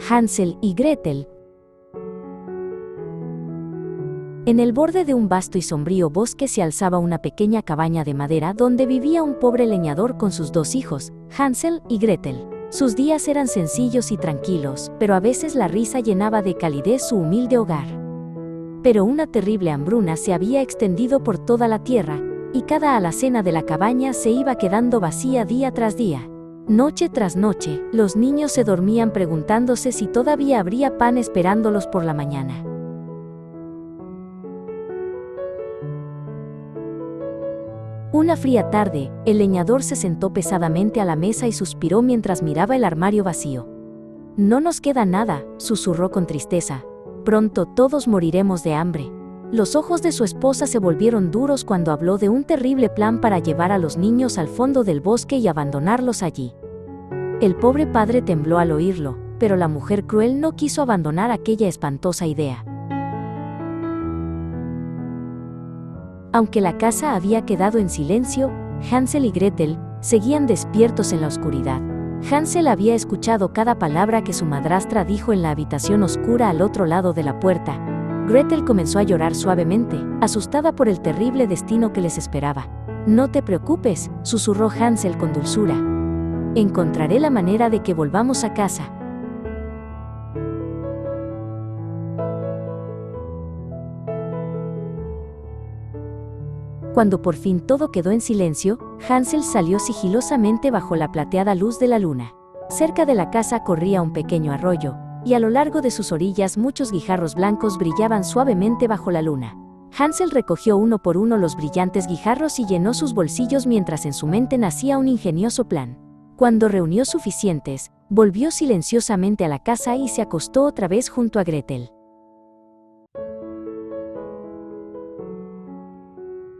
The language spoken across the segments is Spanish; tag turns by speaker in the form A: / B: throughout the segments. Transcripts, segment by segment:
A: Hansel y Gretel. En el borde de un vasto y sombrío bosque se alzaba una pequeña cabaña de madera donde vivía un pobre leñador con sus 2 hijos, Hansel y Gretel. Sus días eran sencillos y tranquilos, pero a veces la risa llenaba de calidez su humilde hogar. Pero una terrible hambruna se había extendido por toda la tierra, y cada alacena de la cabaña se iba quedando vacía día tras día. Noche tras noche, los niños se dormían preguntándose si todavía habría pan esperándolos por la mañana. Una fría tarde, el leñador se sentó pesadamente a la mesa y suspiró mientras miraba el armario vacío. «No nos queda nada», susurró con tristeza. «Pronto todos moriremos de hambre». Los ojos de su esposa se volvieron duros cuando habló de un terrible plan para llevar a los niños al fondo del bosque y abandonarlos allí. El pobre padre tembló al oírlo, pero la mujer cruel no quiso abandonar aquella espantosa idea. Aunque la casa había quedado en silencio, Hansel y Gretel seguían despiertos en la oscuridad. Hansel había escuchado cada palabra que su madrastra dijo en la habitación oscura al otro lado de la puerta. Gretel comenzó a llorar suavemente, asustada por el terrible destino que les esperaba. «No te preocupes», susurró Hansel con dulzura. «Encontraré la manera de que volvamos a casa». Cuando por fin todo quedó en silencio, Hansel salió sigilosamente bajo la plateada luz de la luna. Cerca de la casa corría un pequeño arroyo, y a lo largo de sus orillas muchos guijarros blancos brillaban suavemente bajo la luna. Hansel recogió uno por uno los brillantes guijarros y llenó sus bolsillos mientras en su mente nacía un ingenioso plan. Cuando reunió suficientes, volvió silenciosamente a la casa y se acostó otra vez junto a Gretel.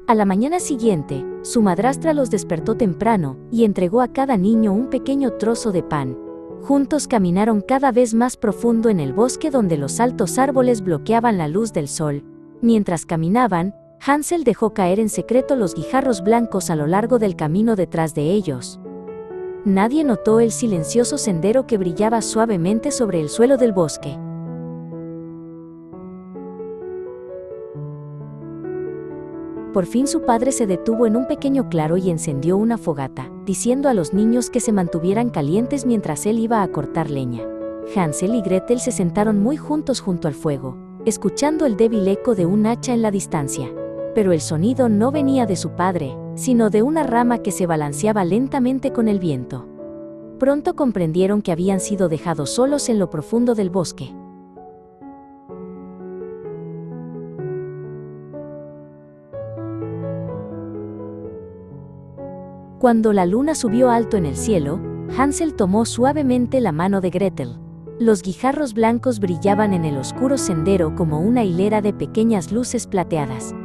A: A la mañana siguiente, su madrastra los despertó temprano y entregó a cada niño un pequeño trozo de pan. Juntos caminaron cada vez más profundo en el bosque donde los altos árboles bloqueaban la luz del sol. Mientras caminaban, Hansel dejó caer en secreto los guijarros blancos a lo largo del camino detrás de ellos. Nadie notó el silencioso sendero que brillaba suavemente sobre el suelo del bosque. Por fin su padre se detuvo en un pequeño claro y encendió una fogata, diciendo a los niños que se mantuvieran calientes mientras él iba a cortar leña. Hansel y Gretel se sentaron muy juntos junto al fuego, escuchando el débil eco de un hacha en la distancia. Pero el sonido no venía de su padre, sino de una rama que se balanceaba lentamente con el viento. Pronto comprendieron que habían sido dejados solos en lo profundo del bosque. Cuando la luna subió alto en el cielo, Hansel tomó suavemente la mano de Gretel. Los guijarros blancos brillaban en el oscuro sendero como una hilera de pequeñas luces plateadas.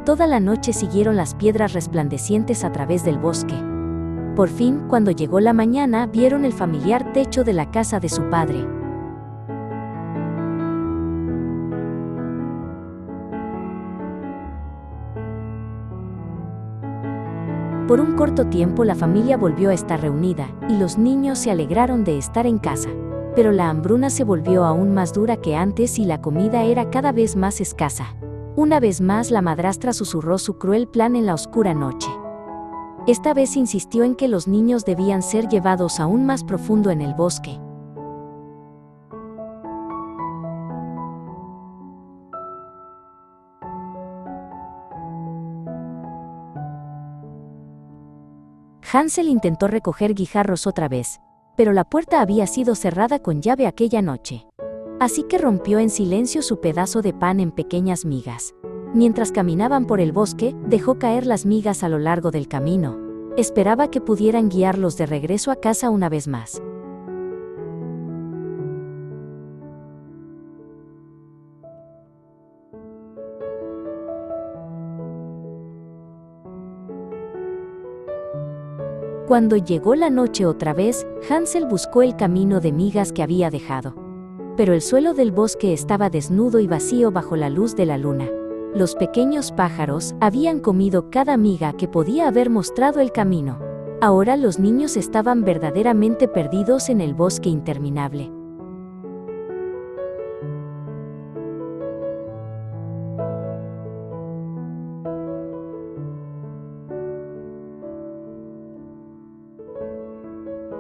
A: Toda la noche siguieron las piedras resplandecientes a través del bosque. Por fin, cuando llegó la mañana, vieron el familiar techo de la casa de su padre. Por un corto tiempo la familia volvió a estar reunida, y los niños se alegraron de estar en casa. Pero la hambruna se volvió aún más dura que antes y la comida era cada vez más escasa. Una vez más la madrastra susurró su cruel plan en la oscura noche. Esta vez insistió en que los niños debían ser llevados aún más profundo en el bosque. Hansel intentó recoger guijarros otra vez, pero la puerta había sido cerrada con llave aquella noche. Así que rompió en silencio su pedazo de pan en pequeñas migas. Mientras caminaban por el bosque, dejó caer las migas a lo largo del camino. Esperaba que pudieran guiarlos de regreso a casa una vez más. Cuando llegó la noche otra vez, Hansel buscó el camino de migas que había dejado. Pero el suelo del bosque estaba desnudo y vacío bajo la luz de la luna. Los pequeños pájaros habían comido cada miga que podía haber mostrado el camino. Ahora los niños estaban verdaderamente perdidos en el bosque interminable.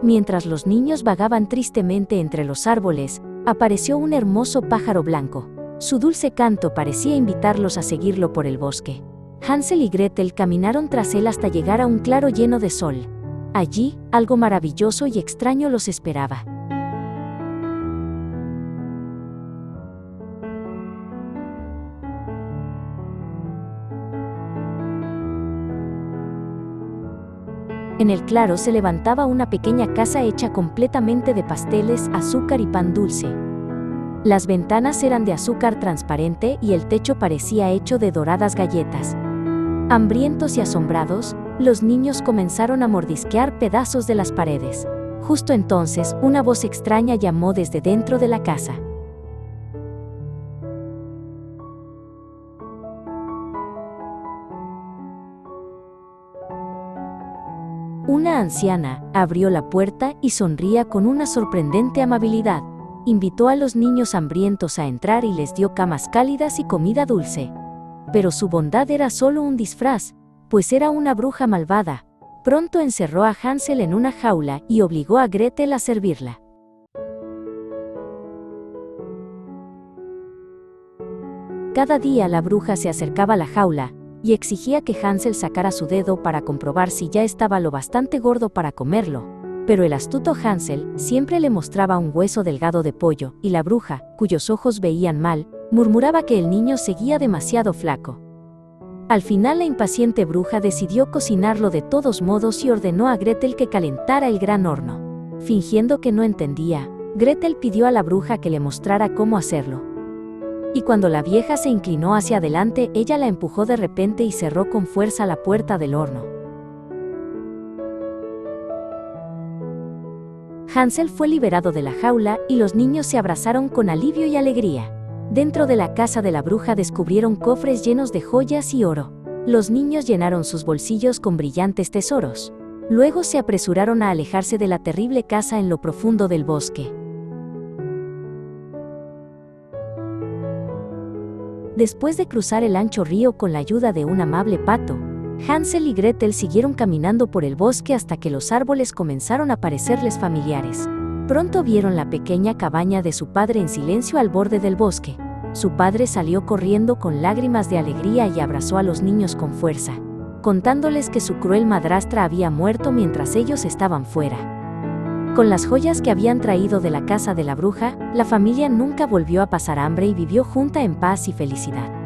A: Mientras los niños vagaban tristemente entre los árboles, apareció un hermoso pájaro blanco. Su dulce canto parecía invitarlos a seguirlo por el bosque. Hansel y Gretel caminaron tras él hasta llegar a un claro lleno de sol. Allí, algo maravilloso y extraño los esperaba. En el claro se levantaba una pequeña casa hecha completamente de pasteles, azúcar y pan dulce. Las ventanas eran de azúcar transparente y el techo parecía hecho de doradas galletas. Hambrientos y asombrados, los niños comenzaron a mordisquear pedazos de las paredes. Justo entonces, una voz extraña llamó desde dentro de la casa. Una anciana abrió la puerta y sonría con una sorprendente amabilidad. Invitó a los niños hambrientos a entrar y les dio camas cálidas y comida dulce. Pero su bondad era solo un disfraz, pues era una bruja malvada. Pronto encerró a Hansel en una jaula y obligó a Gretel a servirla. Cada día la bruja se acercaba a la jaula y exigía que Hansel sacara su dedo para comprobar si ya estaba lo bastante gordo para comerlo. Pero el astuto Hansel siempre le mostraba un hueso delgado de pollo, y la bruja, cuyos ojos veían mal, murmuraba que el niño seguía demasiado flaco. Al final la impaciente bruja decidió cocinarlo de todos modos y ordenó a Gretel que calentara el gran horno. Fingiendo que no entendía, Gretel pidió a la bruja que le mostrara cómo hacerlo. Y cuando la vieja se inclinó hacia adelante, ella la empujó de repente y cerró con fuerza la puerta del horno. Hansel fue liberado de la jaula y los niños se abrazaron con alivio y alegría. Dentro de la casa de la bruja descubrieron cofres llenos de joyas y oro. Los niños llenaron sus bolsillos con brillantes tesoros. Luego se apresuraron a alejarse de la terrible casa en lo profundo del bosque. Después de cruzar el ancho río con la ayuda de un amable pato, Hansel y Gretel siguieron caminando por el bosque hasta que los árboles comenzaron a parecerles familiares. Pronto vieron la pequeña cabaña de su padre en silencio al borde del bosque. Su padre salió corriendo con lágrimas de alegría y abrazó a los niños con fuerza, contándoles que su cruel madrastra había muerto mientras ellos estaban fuera. Con las joyas que habían traído de la casa de la bruja, la familia nunca volvió a pasar hambre y vivió junta en paz y felicidad.